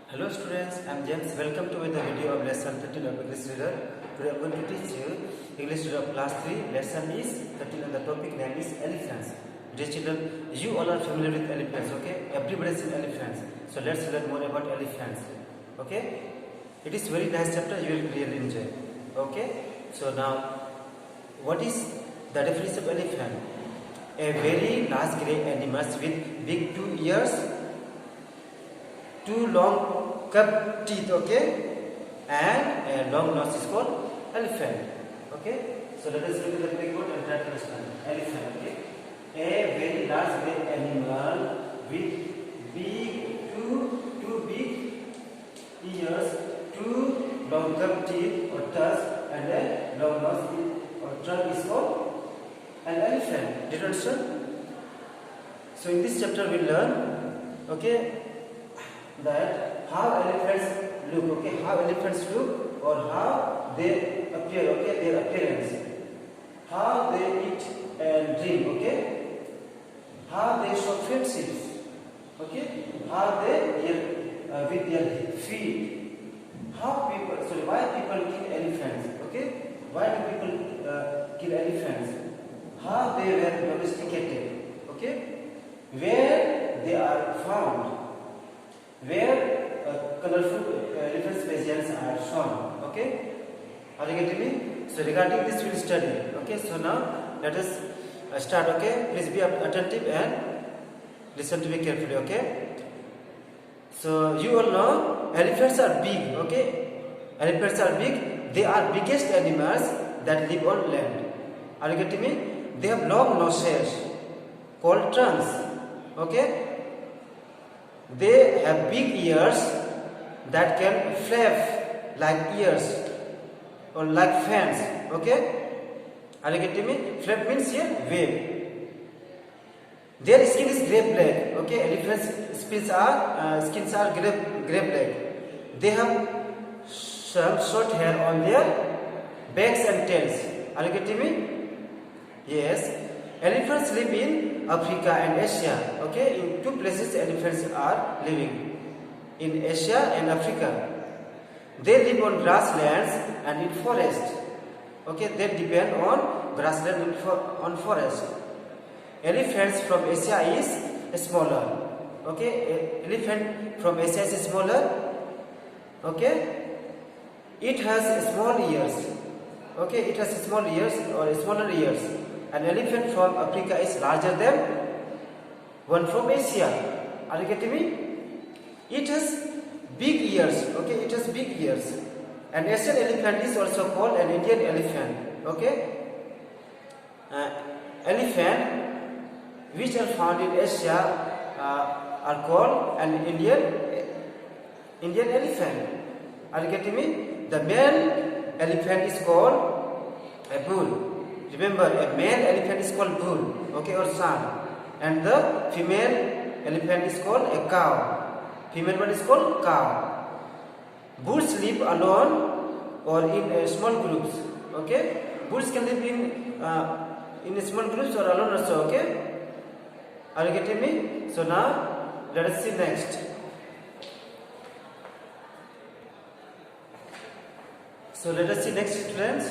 Hello students, I am James. Welcome to the video of lesson 13 of English Reader. Today I am going to teach you English Reader class 3. Lesson is 13 and the topic name is elephants. Dear children, you all are familiar with elephants, okay? Everybody is in elephants. So let's learn more about elephants, okay? It is very nice chapter, you will really enjoy, okay? So now, what is the definition of elephant? A very large grey animals with big 2 ears, 2 long curved teeth, okay, and a long nose is called elephant, okay. So let us look at the picture and try to understand elephant, okay. A very large grey animal with big two big ears, 2 long curved teeth or tusks, and a long nose or trunk is called an elephant. Did you understand? So in this chapter we learn, okay, that how elephants look, okay, how elephants look or how they appear, okay, their appearance, how they eat and drink, okay, how they show friendships, okay, how they eat with their feet, how people, why people kill elephants, okay, why do people kill elephants, how they were domesticated, okay, where they are found, where colorful elephant specimens are shown, okay. Are you getting me? So regarding this we will study, okay. So now let us start, okay. Please be attentive and listen to me carefully, okay. So you all know elephants are big, okay. Elephants are big. They are biggest animals that live on land. Are you getting me? They have long noses called trunks, okay. They have big ears that can flap like ears or like fans, okay. Are you getting me? Flap means here wave. Their skin is grey black, okay. Elephants' skins are grey black. They have some short hair on their backs and tails. Are you getting me? Yes. Elephants live in Africa and Asia, okay. In 2 places elephants are living, in Asia and Africa. They live on grasslands and in forest, okay. They depend on grassland and on forest. Elephants from Asia is smaller, okay. Elephant from Asia is smaller, okay. It has small ears, okay. It has small ears or smaller ears. An elephant from Africa is larger than one from Asia. Are you getting me? It has big ears, okay. It has big ears. An Asian elephant is also called an Indian elephant, okay. Elephant which are found in Asia are called an Indian elephant. Are you getting me? The male elephant is called a bull. Remember, a male elephant is called bull, okay, or son, and the female elephant is called a cow. Female one is called cow. Bulls live alone or in small groups, okay. Bulls can live in small groups or alone also, okay. Are you getting me? So now let us see next. So let us see next, friends.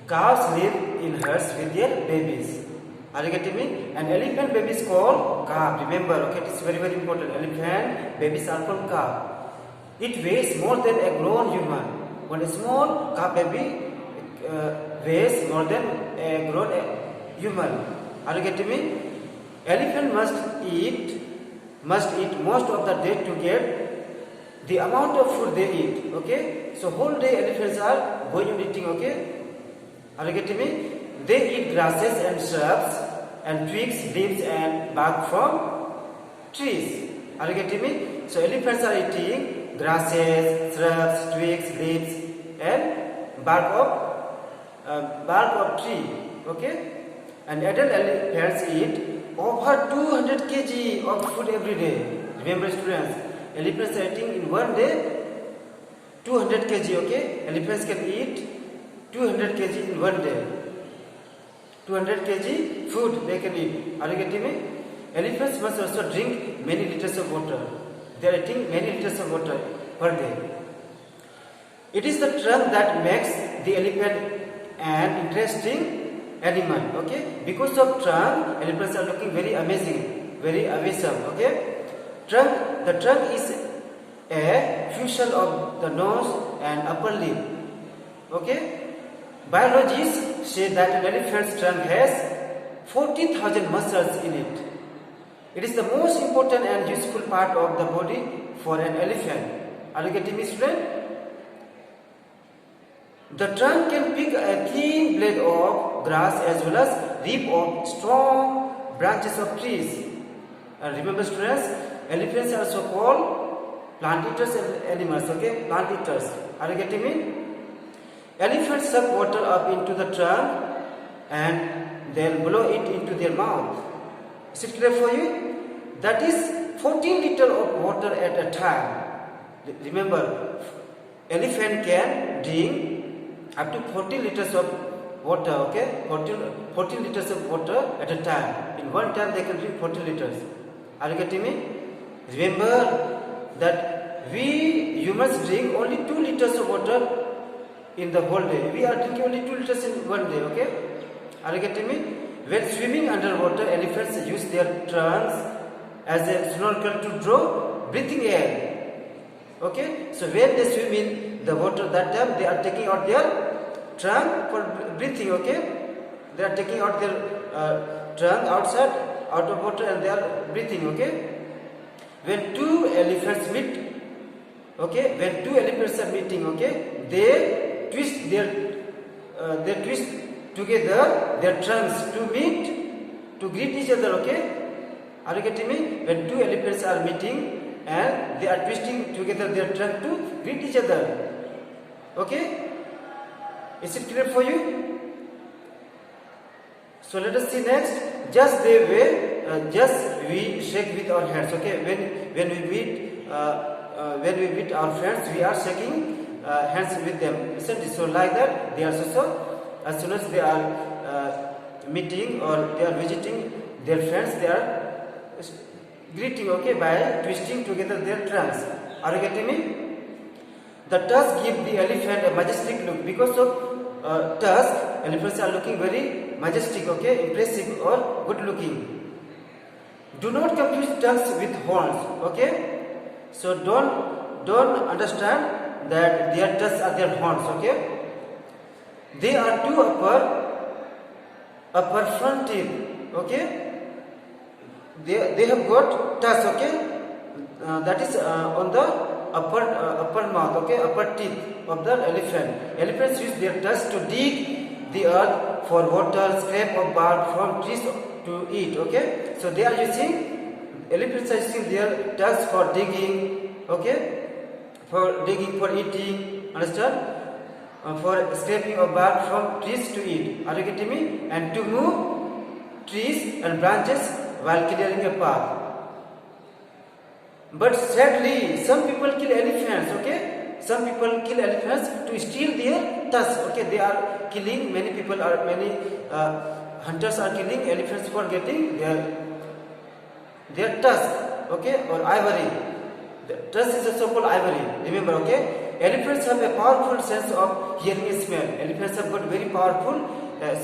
Cows live in herds with their babies. Are you getting me? An elephant baby is called calf. Remember, okay, it is very, very important. Elephant babies are called calf. It weighs more than a grown human. When a small calf baby weighs more than a grown human. Are you getting me? Elephant must eat most of the day to get the amount of food they eat, okay. So whole day elephants are going on eating, okay. Are you getting me? They eat grasses and shrubs and twigs, leaves and bark from trees. Are you getting me? So elephants are eating grasses, shrubs, twigs, leaves and bark of tree. Okay? And adult elephants eat over 200 kg of food every day. Remember, students, elephants are eating in one day 200 kg. Okay? Elephants can eat 200 kg in one day. 200 kg food they can eat. Are you getting me? Elephants must also drink many liters of water. They are eating many liters of water per day. It is the trunk that makes the elephant an interesting animal. Okay, because of trunk, elephants are looking very amazing, very awesome. Okay, the trunk is a fusion of the nose and upper lip. Okay, biologists say that an elephant's trunk has 40,000 muscles in it. It is the most important and useful part of the body for an elephant. Are you getting me, student? The trunk can pick a thin blade of grass as well as rip of strong branches of trees. And remember, students, elephants are also called plant eaters animals. Okay, plant eaters. Are you getting me? Elephants suck water up into the trunk and they'll blow it into their mouth. Is it clear for you? That is 14 liters of water at a time. Remember, elephant can drink up to 40 liters of water. Okay, 14 liters of water at a time. In one time they can drink 40 liters. Are you getting me? Remember that we humans drink only 2 liters of water in the whole day. We are drinking only 2 liters in one day. Okay, are you getting me? When swimming underwater, elephants use their trunks as a snorkel to draw breathing air. Okay, so when they swim in the water, that time they are taking out their trunk for breathing. Okay, they are taking out their trunk outside, out of water, and they are breathing. Okay, when two elephants meet, okay, when two elephants are meeting, okay, they twist together their trunks to meet, to greet each other. Okay, are you getting me? When two elephants are meeting and they are twisting together their trunk to greet each other. Okay, is it clear for you? So let us see next. Just the way, just we shake with our hands. Okay, when we meet our friends, we are shaking hands with them. Isn't it? So like that, they are also, as soon as they are meeting or they are visiting their friends, they are greeting. Okay, by twisting together their trunks. Are you getting me? The tusk give the elephant a majestic look. Because of tusk, elephants are looking very majestic. Okay, impressive or good looking. Do not confuse tusks with horns. Okay, so don't understand that their tusks are their horns. Okay, they are two upper front teeth. Okay, they have got tusks. Okay, that is on the upper mouth. Okay, upper teeth of the elephant. Elephants use their tusks to dig the earth for water, scrape of bark from trees to eat. Okay, so they are using, elephants are using their tusks for digging. Okay, for digging, for eating. Understand? For scraping of bark from trees to eat. Are you getting me? And to move trees and branches while clearing a path. But sadly, some people kill elephants. Okay, some people kill elephants to steal their tusks. Okay, they are killing. Many people are hunters are killing elephants for getting their tusk. Okay, or ivory. The tusk is also called ivory. Remember. Okay. Elephants have a powerful sense of hearing and smell. Elephants have got very powerful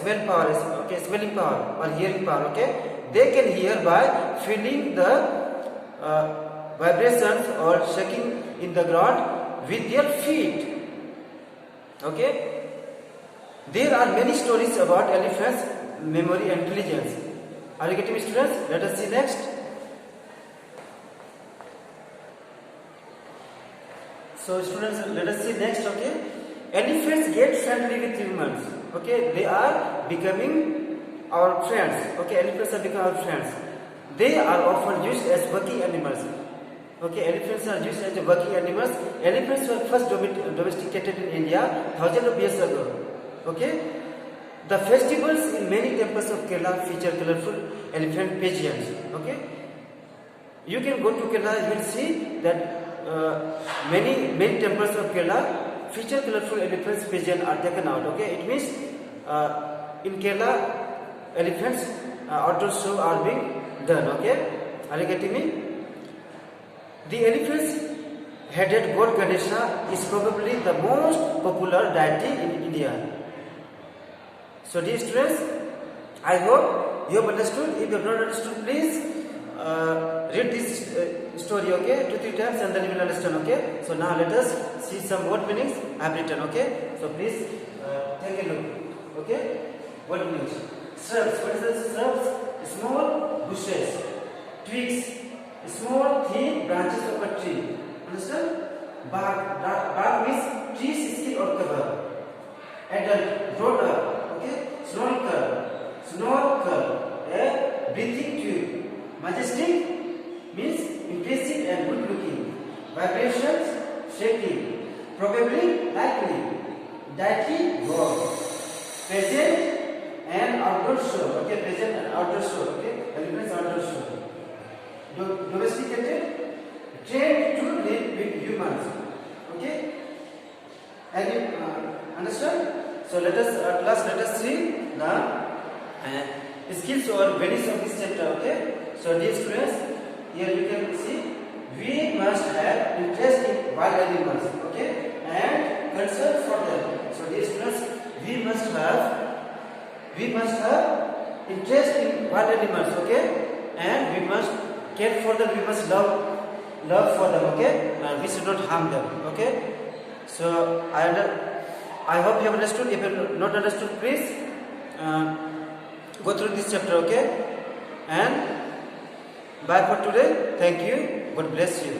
smell power, okay, smelling power or hearing power. Okay, they can hear by feeling the vibrations or shaking in the ground with their feet. Okay, there are many stories about elephants' memory and intelligence. Are you getting me, students? Let us see next. So students, let us see next. Okay, elephants get friendly with humans. Okay, they are becoming our friends. Okay, elephants are becoming our friends. They are often used as working animals. Okay, elephants are used as working animals. Elephants were first domesticated in India thousands of years ago. Okay, the festivals in many temples of Kerala feature colorful elephant pageants. Okay, you can go to Kerala, you will see that many temples of Kerala feature colorful elephants pageant are taken out. Okay, it means in Kerala elephants outdoor show are being done. Okay, are you getting me? The elephant-headed god Ganesha is probably the most popular deity in India. So dear students, I hope you have understood. If you have not understood, please read this story, okay, 2-3 times, and then you will understand, okay. So now let us see some word meanings I have written, okay. So please take a look, okay. Word meanings. Shrubs. What is the shrubs? Small bushes, twigs, small thin branches of a tree. Understand? Bark. Bark means tree's skin or cover. Adult. Grown up. Okay. Snorkel. A breathing tube. Majestic means impressive and good looking. Vibrations. Shaking. Probably. Likely. Deity. God. Present and outdoor show. Okay. Present and outdoor show. Okay. Elephants outdoor show. Domesticated, trained to live with humans. Okay, and you understand? So let us see the skills or values of this chapter. Okay, so dear students, here you can see we must have interest in wild animals. Okay, and concern for them. So dear students, we must have interest in wild animals. Okay, and we must care for them, we must love for them, okay, and we should not harm them, okay. So I hope you have understood. If you have not understood, please go through this chapter, okay, and bye for today. Thank you. God bless you.